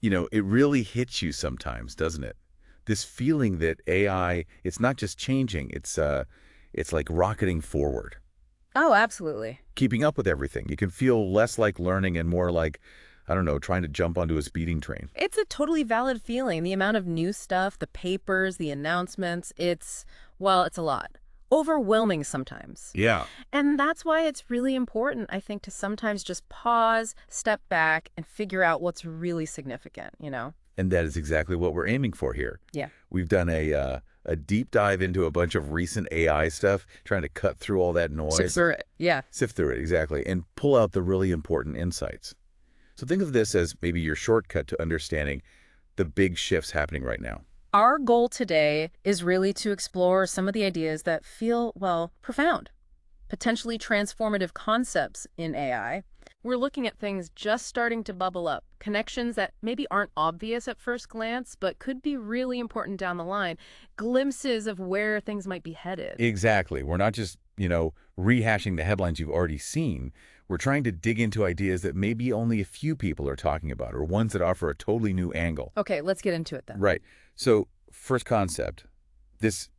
It really hits you sometimes, doesn't it? This feeling that AI, it's not just changing, it's like rocketing forward, Oh, absolutely. keeping up with everything. You can feel less like learning and more like, I don't know, trying to jump onto a speeding train. It's a totally valid feeling. The amount of new stuff, the papers, the announcements, well, it's a lot. Overwhelming sometimes. Yeah. And that's why it's really important, I think, to sometimes just pause, step back, and figure out what's really significant? And that is exactly what we're aiming for here. Yeah. We've done a deep dive into a bunch of recent AI stuff, trying to cut through all that noise, Sure. Yeah. sift through it, exactly, and pull out the really important insights. So think of this as maybe your shortcut to understanding the big shifts happening right now. Our goal today is really to explore some of the ideas that feel, well, profound, potentially transformative concepts in AI. We're looking at things just starting to bubble up, connections that maybe aren't obvious at first glance, but could be really important down the line, glimpses of where things might be headed. Exactly. We're not just, rehashing the headlines you've already seen. We're trying to dig into ideas that maybe only a few people are talking about or ones that offer a totally new angle. Okay, let's get into it then. Right. So, first concept, this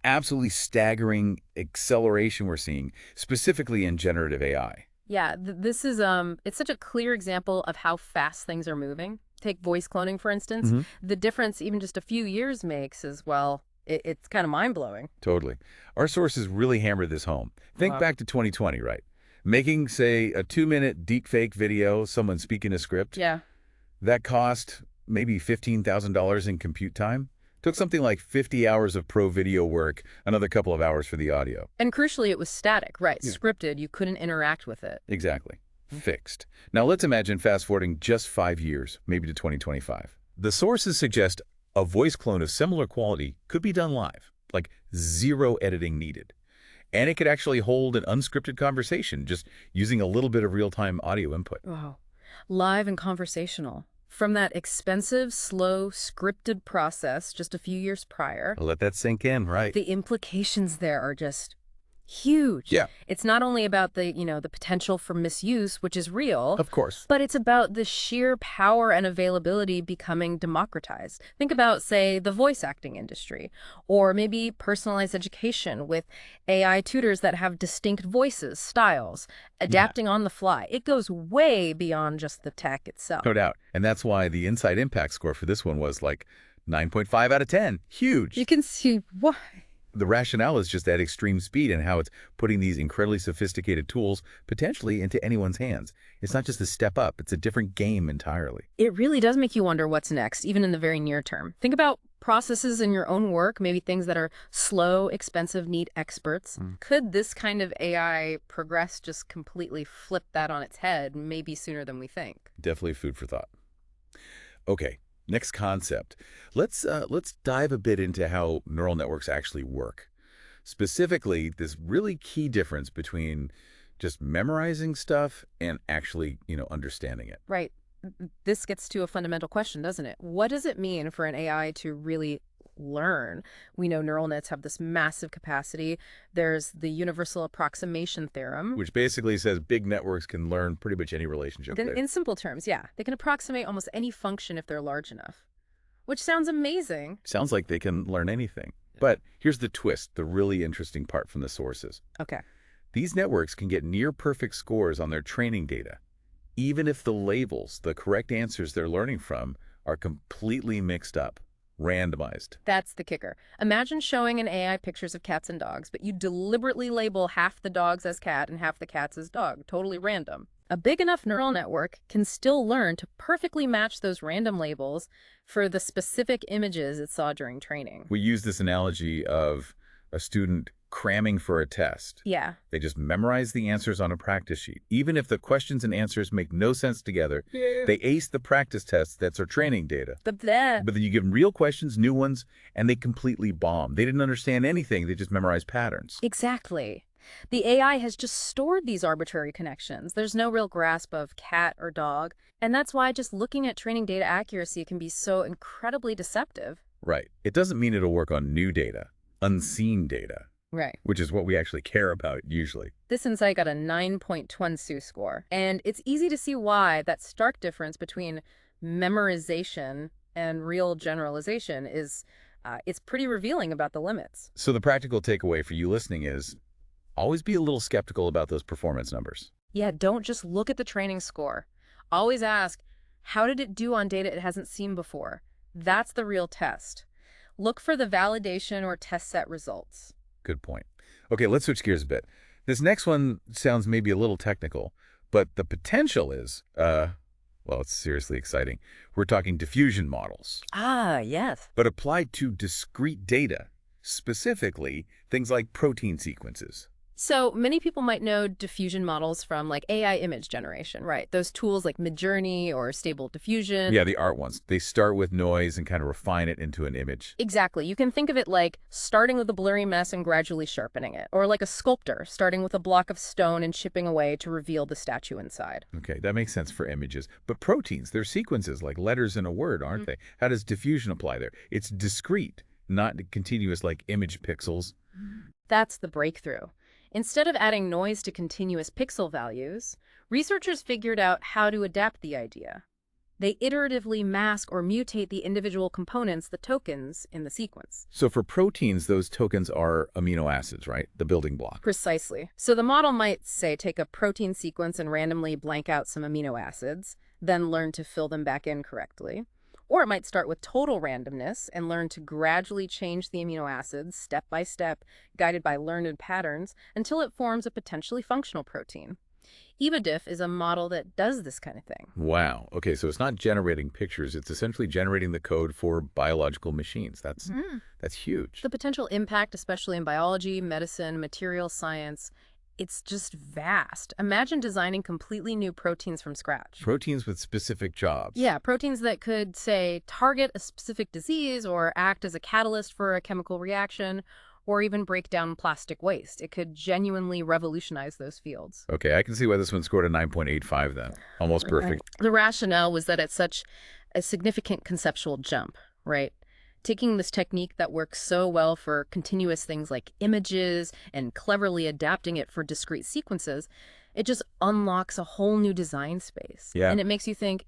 absolutely staggering acceleration we're seeing, specifically in generative AI. Yeah, this is it's such a clear example of how fast things are moving. Take voice cloning, for instance. hmm The difference even just a few years makes is, well, it's kind of mind-blowing. Totally. Our sources really hammered this home. Think Wow. back to 2020, right? Making, say, a 2-minute deepfake video, someone speaking a script, Yeah. that cost maybe $15,000 in compute time. Took something like 50 hours of pro video work, another couple of hours for the audio. And crucially, it was static, right? Yeah. Scripted. You couldn't interact with it. Exactly. Fixed. Now let's imagine fast forwarding just 5 years, maybe to 2025. The sources suggest a voice clone of similar quality could be done live, like zero editing needed. And it could actually hold an unscripted conversation, just using a little bit of real-time audio input. Wow. Live and conversational. From that expensive, slow, scripted process just a few years prior, Let that sink in, right? the implications there are just huge. Yeah, It's not only about the potential for misuse, which is real, of course. but it's about the sheer power and availability becoming democratized. Think about, say, the voice acting industry, or maybe personalized education with AI tutors that have distinct voices, styles, adapting on the fly. It goes way beyond just the tech itself. No doubt. And that's why the Inside Impact score for this one was like 9.5 out of 10. Huge. You can see why. The rationale is just that extreme speed and how it's putting these incredibly sophisticated tools potentially into anyone's hands. It's not just a step up, it's a different game entirely. It really does make you wonder what's next, even in the very near term. Think about processes in your own work, maybe things that are slow, expensive, need experts. Could this kind of AI progress just completely flip that on its head, maybe sooner than we think? Definitely food for thought. Okay, next concept. Let's dive a bit into how neural networks actually work. Specifically, this really key difference between just memorizing stuff and actually, understanding it. Right. This gets to a fundamental question, doesn't it? What does it mean for an AI to really learn? We know neural nets have this massive capacity. There's the universal approximation theorem. Which basically says big networks can learn pretty much any relationship. Then, in simple terms, yeah, they can approximate almost any function if they're large enough, which sounds amazing. Sounds like they can learn anything. But here's the twist, the really interesting part from the sources. Okay. These networks can get near-perfect scores on their training data, even if the labels, the correct answers they're learning from, are completely mixed up, randomized. That's the kicker. Imagine showing an AI pictures of cats and dogs, but you deliberately label half the dogs as cat and half the cats as dog, totally random. A big enough neural network can still learn to perfectly match those random labels for the specific images it saw during training. We use this analogy of a student cramming for a test. Yeah. They just memorize the answers on a practice sheet. Even if the questions and answers make no sense together, they ace the practice test that's our training data. But then But then you give them real questions, new ones, and they completely bomb. They didn't understand anything. They just memorized patterns. exactly. The AI has just stored these arbitrary connections. There's no real grasp of cat or dog. And that's why just looking at training data accuracy can be so incredibly deceptive. Right. It doesn't mean it'll work on new data, unseen data, Right. which is what we actually care about usually. This insight got a 9.1 SU score. And it's easy to see why that stark difference between memorization and real generalization it's pretty revealing about the limits. So the practical takeaway for you listening is always be a little skeptical about those performance numbers. Yeah, don't just look at the training score. Always ask, how did it do on data it hasn't seen before? That's the real test. Look for the validation or test set results. Good point. Okay, let's switch gears a bit. This next one sounds maybe a little technical, but the potential is, well, it's seriously exciting. We're talking diffusion models, Ah, yes. but applied to discrete data, specifically things like protein sequences. So many people might know diffusion models from like AI image generation, right? Those tools like Midjourney or Stable Diffusion. Yeah, the art ones. They start with noise and kind of refine it into an image. Exactly. You can think of it like starting with a blurry mess and gradually sharpening it, or like a sculptor starting with a block of stone and chipping away to reveal the statue inside. Okay, that makes sense for images. But proteins, they're sequences like letters in a word, aren't they? How does diffusion apply there? It's discrete, not continuous like image pixels. That's the breakthrough. Instead of adding noise to continuous pixel values, researchers figured out how to adapt the idea. They iteratively mask or mutate the individual components, the tokens, in the sequence. So for proteins, those tokens are amino acids, right? The building block. Precisely. So the model might, say, take a protein sequence and randomly blank out some amino acids, then learn to fill them back in correctly. Or it might start with total randomness and learn to gradually change the amino acids step by step, guided by learned patterns, until it forms a potentially functional protein. EvoDiff is a model that does this kind of thing. Wow. Okay, so it's not generating pictures. It's essentially generating the code for biological machines. That's huge. The potential impact, especially in biology, medicine, material science, it's just vast. Imagine designing completely new proteins from scratch. Proteins with specific jobs. Yeah, proteins that could, say, target a specific disease or act as a catalyst for a chemical reaction or even break down plastic waste. It could genuinely revolutionize those fields. Okay, I can see why this one scored a 9.85 then. Almost perfect. The rationale was that it's such a significant conceptual jump, right? Taking this technique that works so well for continuous things like images and cleverly adapting it for discrete sequences, it just unlocks a whole new design space. Yeah. And it makes you think,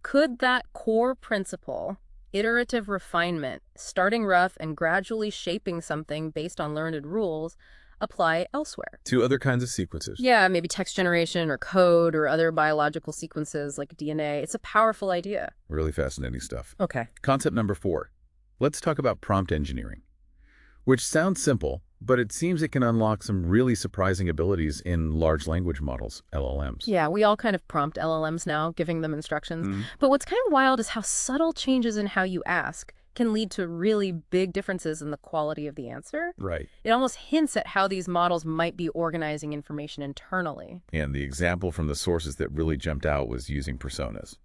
could that core principle, iterative refinement, starting rough and gradually shaping something based on learned rules, apply elsewhere? To other kinds of sequences. Yeah, maybe text generation or code or other biological sequences like DNA. It's a powerful idea. Really fascinating stuff. Okay. Concept number 4. Let's talk about prompt engineering, which sounds simple, but it seems it can unlock some really surprising abilities in large language models, LLMs. Yeah, we all kind of prompt LLMs now, giving them instructions. But what's kind of wild is how subtle changes in how you ask can lead to really big differences in the quality of the answer. Right. It almost hints at how these models might be organizing information internally. And the example from the sources that really jumped out was using personas,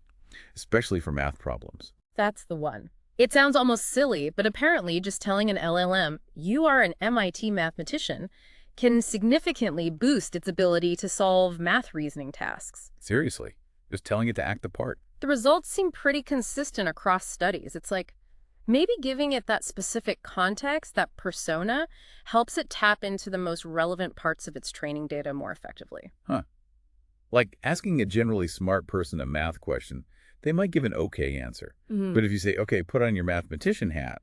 especially for math problems. That's the one. It sounds almost silly, but apparently just telling an LLM, you are an MIT mathematician, can significantly boost its ability to solve math reasoning tasks. Seriously, just telling it to act the part. The results seem pretty consistent across studies. It's like maybe giving it that specific context, that persona, helps it tap into the most relevant parts of its training data more effectively. Huh. Like asking a generally smart person a math question, they might give an okay answer. But if you say, okay, put on your mathematician hat,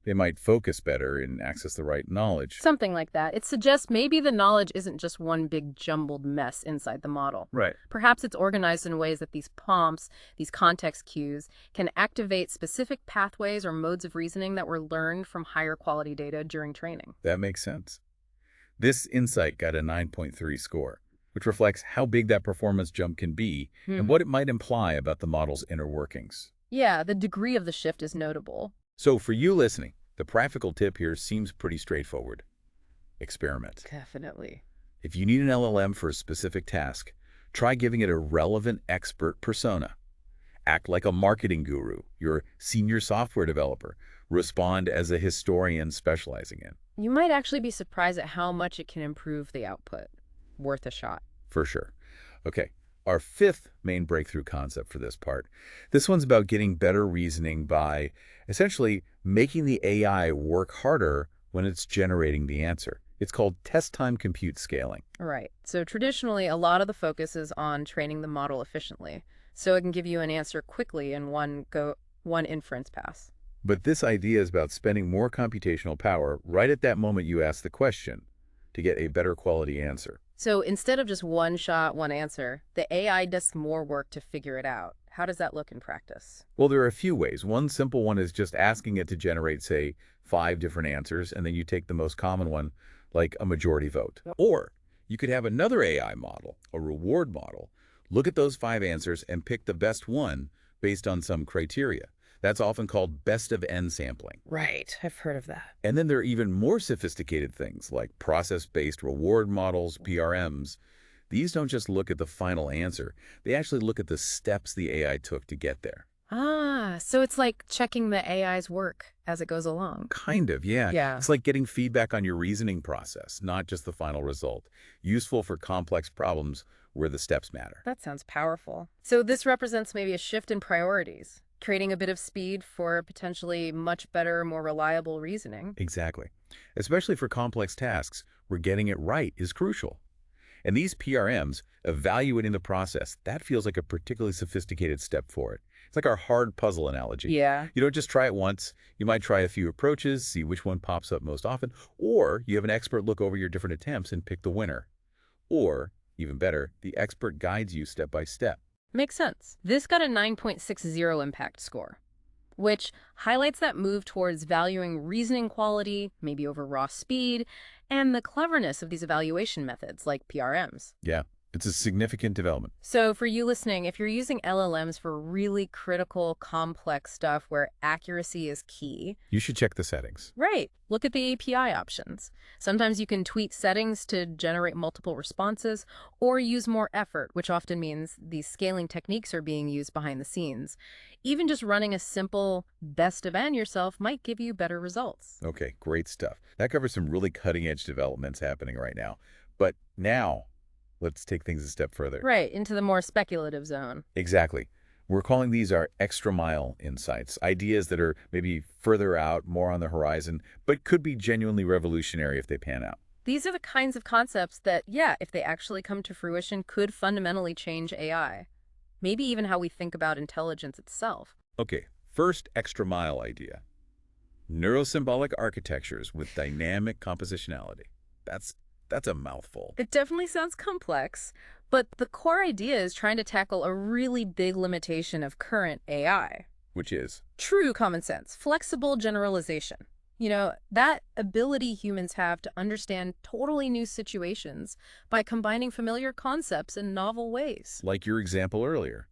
they might focus better and access the right knowledge. Something like that. It suggests maybe the knowledge isn't just one big jumbled mess inside the model. Right. Perhaps it's organized in ways that these prompts, these context cues, can activate specific pathways or modes of reasoning that were learned from higher quality data during training. That makes sense. This insight got a 9.3 score, which reflects how big that performance jump can be and what it might imply about the model's inner workings. Yeah, the degree of the shift is notable. So for you listening, the practical tip here seems pretty straightforward. Experiment. Definitely. If you need an LLM for a specific task, try giving it a relevant expert persona. Act like a marketing guru, your senior software developer. Respond as a historian specializing in. You might actually be surprised at how much it can improve the output. Worth a shot. For sure. Okay, our 5th main breakthrough concept for this part. This one's about getting better reasoning by essentially making the AI work harder when it's generating the answer. It's called test time compute scaling. Right. So traditionally, a lot of the focus is on training the model efficiently. so it can give you an answer quickly in one inference pass. But this idea is about spending more computational power right at that moment you ask the question to get a better quality answer. So instead of just one shot, one answer, the AI does more work to figure it out. How does that look in practice? Well, there are a few ways. One simple one is just asking it to generate, say, 5 different answers, and then you take the most common one, like a majority vote. Yep. Or you could have another AI model, a reward model, look at those 5 answers and pick the best one based on some criteria. That's often called best of N sampling. Right, I've heard of that. And then there are even more sophisticated things like process-based reward models, PRMs. These don't just look at the final answer. They actually look at the steps the AI took to get there. Ah, so it's like checking the AI's work as it goes along. Kind of, yeah. Yeah. It's like getting feedback on your reasoning process, not just the final result. Useful for complex problems where the steps matter. That sounds powerful. So this represents maybe a shift in priorities, creating a bit of speed for potentially much better, more reliable reasoning. Exactly. Especially for complex tasks where getting it right is crucial. And these PRMs, evaluating the process, that feels like a particularly sophisticated step forward. It's like our hard puzzle analogy. Yeah. You don't just try it once. You might try a few approaches, see which one pops up most often, or you have an expert look over your different attempts and pick the winner. Or, even better, the expert guides you step by step. Makes sense. This got a 9.60 impact score, which highlights that move towards valuing reasoning quality, maybe over raw speed, and the cleverness of these evaluation methods like PRMs. Yeah, it's a significant development. So for you listening, if you're using LLMs for really critical, complex stuff where accuracy is key, You should check the settings. right, look at the API options. Sometimes you can tweak settings to generate multiple responses or use more effort, which often means these scaling techniques are being used behind the scenes. Even just running a simple best of N yourself might give you better results. Okay, great stuff. That covers some really cutting-edge developments happening right now. But now, let's take things a step further. Right, into the more speculative zone. Exactly. We're calling these our extra-mile insights, ideas that are maybe further out, more on the horizon, but could be genuinely revolutionary if they pan out. These are the kinds of concepts that, yeah, if they actually come to fruition, could fundamentally change AI. Maybe even how we think about intelligence itself. Okay, first extra-mile idea. Neurosymbolic architectures with dynamic compositionality. That's a mouthful. It definitely sounds complex, but the core idea is trying to tackle a really big limitation of current AI. Which is? True common sense, flexible generalization. You know, that ability humans have to understand totally new situations by combining familiar concepts in novel ways. Like your example earlier.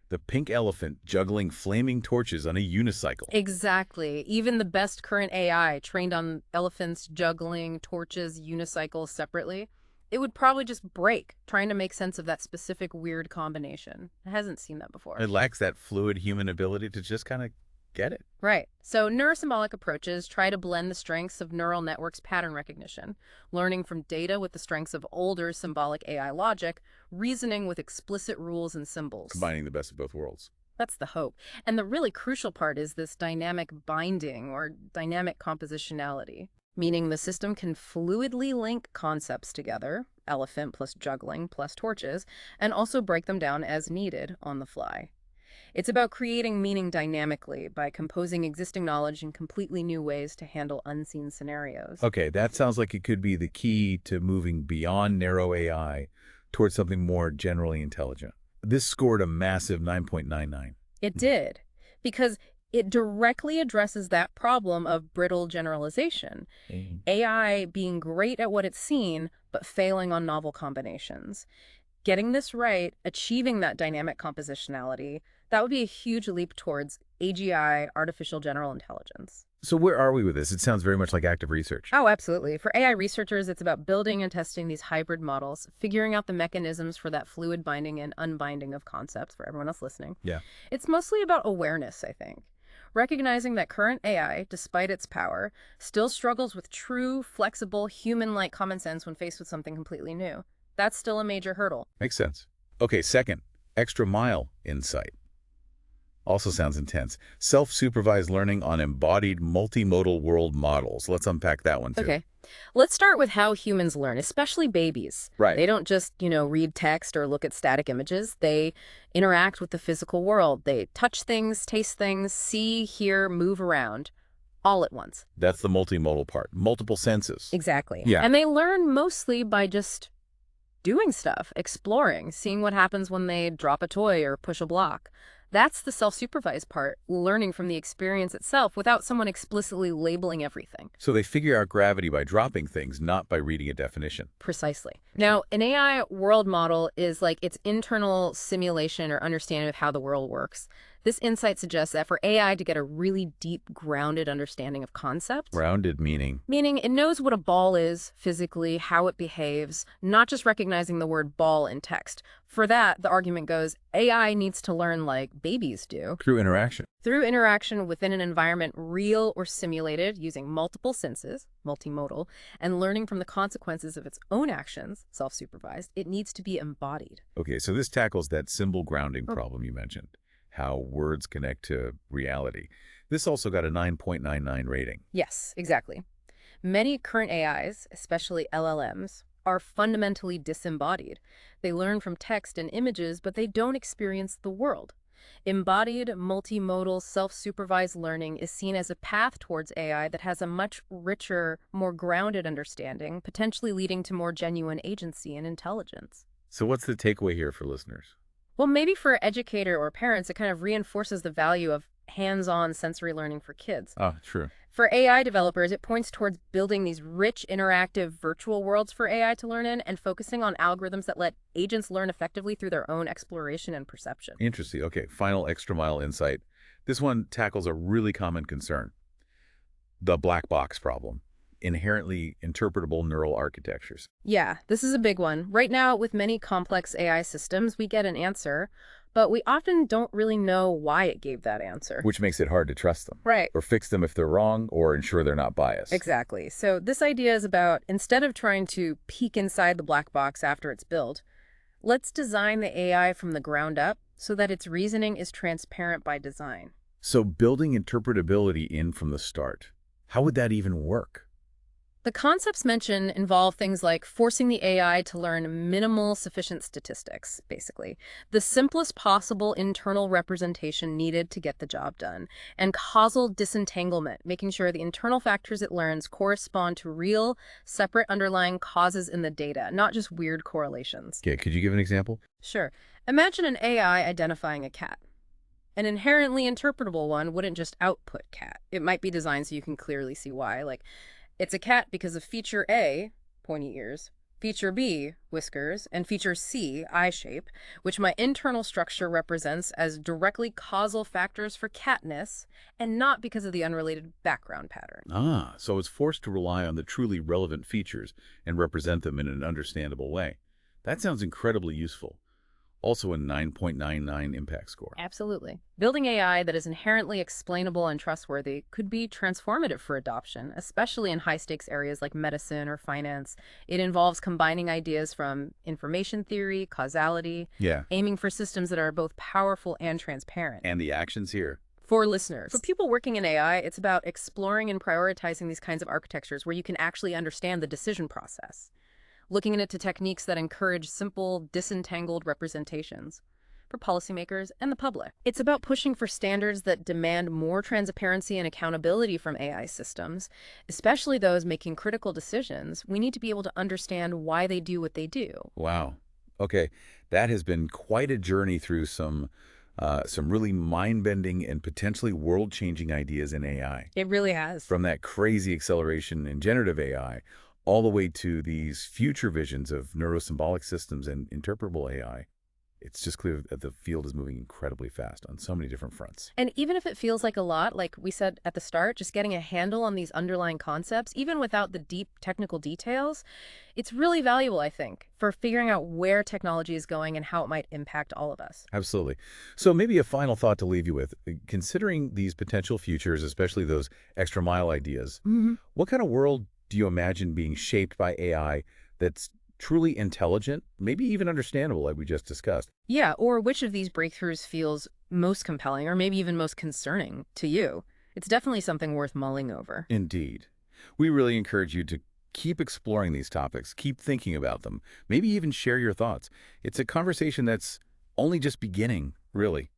The pink elephant juggling flaming torches on a unicycle. Exactly. Even the best current AI trained on elephants juggling torches, unicycles separately, it would probably just break trying to make sense of that specific weird combination. It hasn't seen that before. It lacks that fluid human ability to just kind of get it. Right. So neurosymbolic approaches try to blend the strengths of neural networks' pattern recognition, learning from data with the strengths of older symbolic AI logic, reasoning with explicit rules and symbols. Combining the best of both worlds. That's the hope. And the really crucial part is this dynamic binding or dynamic compositionality, meaning the system can fluidly link concepts together, elephant plus juggling plus torches, and also break them down as needed on the fly. It's about creating meaning dynamically by composing existing knowledge in completely new ways to handle unseen scenarios. Okay, that sounds like it could be the key to moving beyond narrow AI towards something more generally intelligent. This scored a massive 9.99. It did, because it directly addresses that problem of brittle generalization. AI being great at what it's seen, but failing on novel combinations. Getting this right, achieving that dynamic compositionality, that would be a huge leap towards AGI, artificial general intelligence. So where are we with this? It sounds very much like active research. Oh, absolutely. For AI researchers, it's about building and testing these hybrid models, figuring out the mechanisms for that fluid binding and unbinding of concepts for everyone else listening. Yeah. It's mostly about awareness, I think. Recognizing that current AI, despite its power, still struggles with true, flexible, human-like common sense when faced with something completely new. That's still a major hurdle. Makes sense. Okay, second, extra mile insight. Also sounds intense. Self-supervised learning on embodied multimodal world models. Let's unpack that one too. Okay. Let's start with how humans learn, especially babies. Right. They don't just, read text or look at static images. They interact with the physical world. They touch things, taste things, see, hear, move around, all at once. That's the multimodal part. Multiple senses. Exactly. Yeah. And they learn mostly by just doing stuff, exploring, seeing what happens when they drop a toy or push a block. That's the self-supervised part, learning from the experience itself without someone explicitly labeling everything. So they figure out gravity by dropping things, not by reading a definition. Precisely. Now, an AI world model is like its internal simulation or understanding of how the world works. This insight suggests that for AI to get a really deep, grounded understanding of concepts, Grounded meaning. meaning it knows what a ball is physically, how it behaves, not just recognizing the word ball in text. For that, the argument goes, AI needs to learn like babies do. Through interaction. Through interaction within an environment real or simulated using multiple senses, multimodal, and learning from the consequences of its own actions, self-supervised, it needs to be embodied. Okay, so this tackles that symbol grounding problem you mentioned, how words connect to reality. This also got a 9.99 rating. Yes, exactly. Many current AIs, especially LLMs, are fundamentally disembodied. They learn from text and images, but they don't experience the world. Embodied, multimodal, self-supervised learning is seen as a path towards AI that has a much richer, more grounded understanding, potentially leading to more genuine agency and intelligence. So what's the takeaway here for listeners? Well, maybe for an educator or parents, it kind of reinforces the value of hands-on sensory learning for kids. Oh, true. For AI developers, it points towards building these rich, interactive virtual worlds for AI to learn in and focusing on algorithms that let agents learn effectively through their own exploration and perception. Interesting. Okay, final extra mile insight. This one tackles a really common concern. The black box problem. Inherently interpretable neural architectures. Yeah, this is a big one. Right now, with many complex AI systems, we get an answer, but we often don't really know why it gave that answer. Which makes it hard to trust them. Right. Or fix them if they're wrong, or ensure they're not biased. Exactly. So this idea is about, instead of trying to peek inside the black box after it's built, let's design the AI from the ground up so that its reasoning is transparent by design. So building interpretability in from the start. How would that even work? The concepts mentioned involve things like forcing the AI to learn minimal sufficient statistics, basically, the simplest possible internal representation needed to get the job done, and causal disentanglement, making sure the internal factors it learns correspond to real, separate underlying causes in the data, not just weird correlations. Okay, could you give an example? Sure. Imagine an AI identifying a cat. An inherently interpretable one wouldn't just output cat. It might be designed so you can clearly see why, like, it's a cat because of feature A, pointy ears, feature B, whiskers, and feature C, eye shape, which my internal structure represents as directly causal factors for catness, and not because of the unrelated background pattern. Ah, so it's forced to rely on the truly relevant features and represent them in an understandable way. That sounds incredibly useful. Also a 9.99 impact score. Absolutely. Building AI that is inherently explainable and trustworthy could be transformative for adoption, especially in high-stakes areas like medicine or finance. It involves combining ideas from information theory, causality, Yeah. aiming for systems that are both powerful and transparent. And the actions here. For listeners, for people working in AI, it's about exploring and prioritizing these kinds of architectures where you can actually understand the decision process. Looking into techniques that encourage simple, disentangled representations for policymakers and the public. It's about pushing for standards that demand more transparency and accountability from AI systems, especially those making critical decisions. We need to be able to understand why they do what they do. Wow. Okay, that has been quite a journey through some really mind-bending and potentially world-changing ideas in AI. It really has. From that crazy acceleration in generative AI all the way to these future visions of neurosymbolic systems and interpretable AI. It's just clear that the field is moving incredibly fast on so many different fronts. And even if it feels like a lot, like we said at the start, just getting a handle on these underlying concepts, even without the deep technical details, it's really valuable, I think, for figuring out where technology is going and how it might impact all of us. Absolutely. So maybe a final thought to leave you with. Considering these potential futures, especially those extra mile ideas, what kind of world do you imagine being shaped by AI that's truly intelligent, maybe even understandable, like we just discussed? Yeah, or which of these breakthroughs feels most compelling or maybe even most concerning to you. It's definitely something worth mulling over. Indeed. We really encourage you to keep exploring these topics, keep thinking about them, maybe even share your thoughts. It's a conversation that's only just beginning, really.